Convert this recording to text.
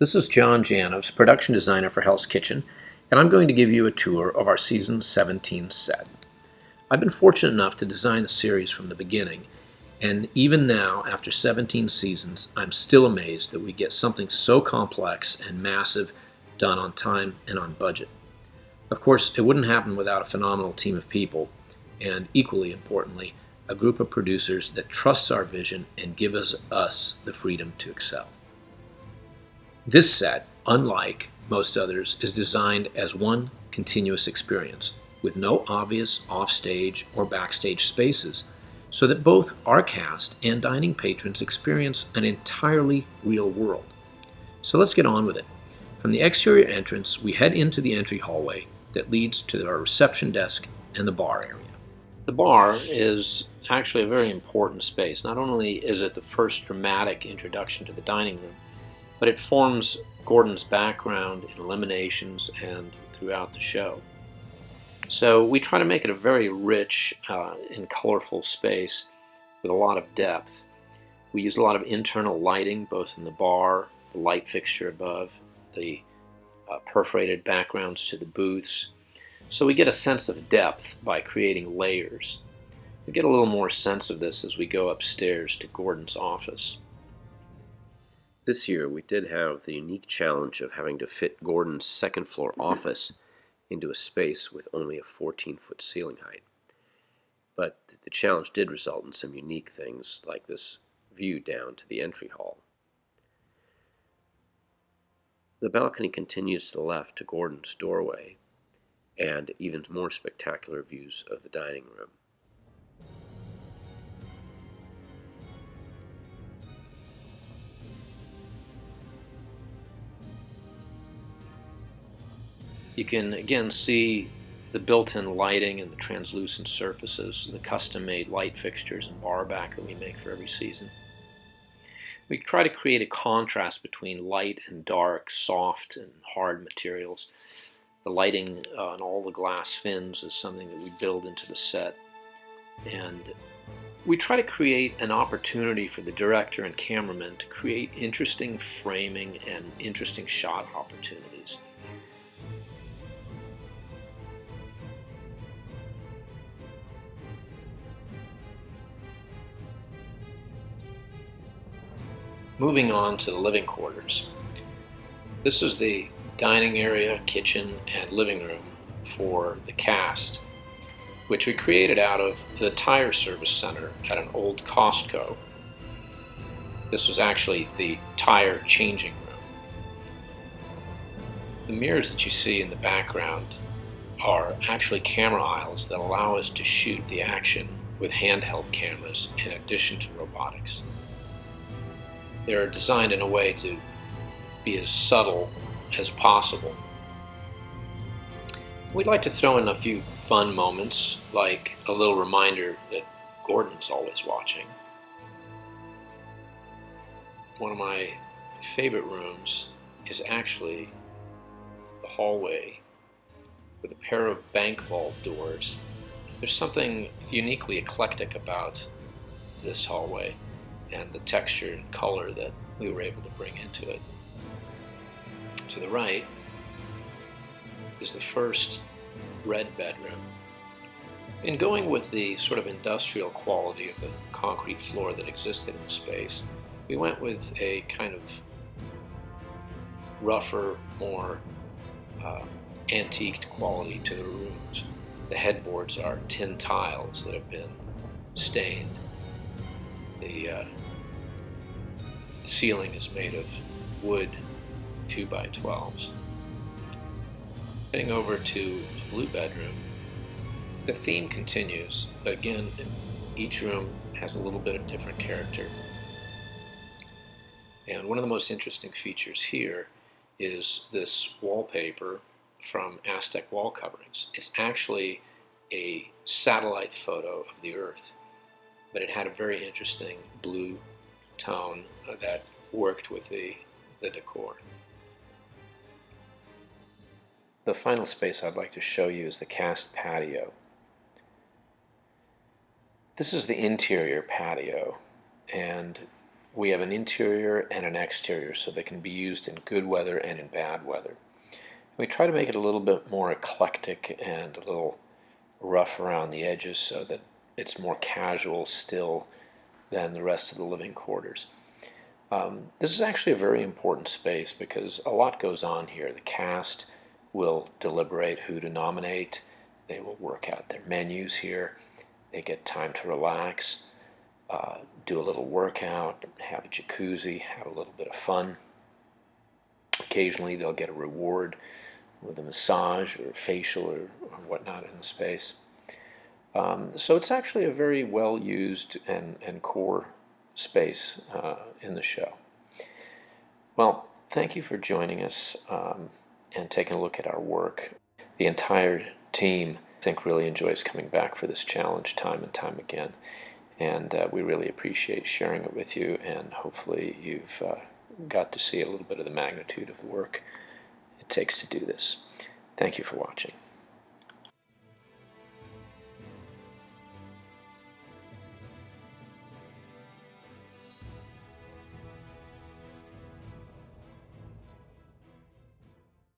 This is John Janovs, production designer for Hell's Kitchen, and I'm going to give you a tour of our Season 17 set. I've been fortunate enough to design the series from the beginning, and even now, after 17 seasons, I'm still amazed that we get something so complex and massive done on time and on budget. Of course, it wouldn't happen without a phenomenal team of people, and equally importantly, a group of producers that trusts our vision and give us the freedom to excel. This set, unlike most others, is designed as one continuous experience, with no obvious offstage or backstage spaces, so that both our cast and dining patrons experience an entirely real world. So let's get on with it. From the exterior entrance, we head into the entry hallway that leads to our reception desk and the bar area. The bar is actually a very important space. Not only is it the first dramatic introduction to the dining room, but it forms Gordon's background in Eliminations and throughout the show. So we try to make it a very rich and colorful space with a lot of depth. We use a lot of internal lighting, both in the bar, the light fixture above, the perforated backgrounds to the booths. So we get a sense of depth by creating layers. We get a little more sense of this as we go upstairs to Gordon's office. This year, we did have the unique challenge of having to fit Gordon's second floor office into a space with only a 14-foot ceiling height. But the challenge did result in some unique things, like this view down to the entry hall. The balcony continues to the left to Gordon's doorway, and even more spectacular views of the dining room. You can again see the built-in lighting and the translucent surfaces, the custom-made light fixtures and bar back that we make for every season. We try to create a contrast between light and dark, soft and hard materials. The lighting on all the glass fins is something that we build into the set. And we try to create an opportunity for the director and cameraman to create interesting framing and interesting shot opportunities. Moving on to the living quarters. This is the dining area, kitchen, and living room for the cast, which we created out of the tire service center at an old Costco. This was actually the tire changing room. The mirrors that you see in the background are actually camera aisles that allow us to shoot the action with handheld cameras in addition to robotics. They're designed in a way to be as subtle as possible. We'd like to throw in a few fun moments, like a little reminder that Gordon's always watching. One of my favorite rooms is actually the hallway with a pair of bank vault doors. There's something uniquely eclectic about this hallway and the texture and color that we were able to bring into it. To the right is the first red bedroom. In going with the sort of industrial quality of the concrete floor that existed in the space, we went with a kind of rougher, more antiqued quality to the rooms. The headboards are tin tiles that have been stained. The ceiling is made of wood 2x12s. Heading over to the blue bedroom, the theme continues, but again, each room has a little bit of different character. And one of the most interesting features here is this wallpaper from Aztec wall coverings. It's actually a satellite photo of the Earth, but it had a very interesting blue tone that worked with the decor. The final space I'd like to show you is the cast patio. This is the interior patio, and we have an interior and an exterior, so they can be used in good weather and in bad weather. We try to make it a little bit more eclectic and a little rough around the edges so that it's more casual still than the rest of the living quarters. This is actually a very important space because a lot goes on here. The cast will deliberate who to nominate. They will work out their menus here. They get time to relax, do a little workout, have a jacuzzi, have a little bit of fun. Occasionally they'll get a reward with a massage or a facial or whatnot in the space. So it's actually a very well used and core space in the show. Well, thank you for joining us and taking a look at our work. The entire team, I think, really enjoys coming back for this challenge time and time again. And we really appreciate sharing it with you, and hopefully you've got to see a little bit of the magnitude of the work it takes to do this. Thank you for watching.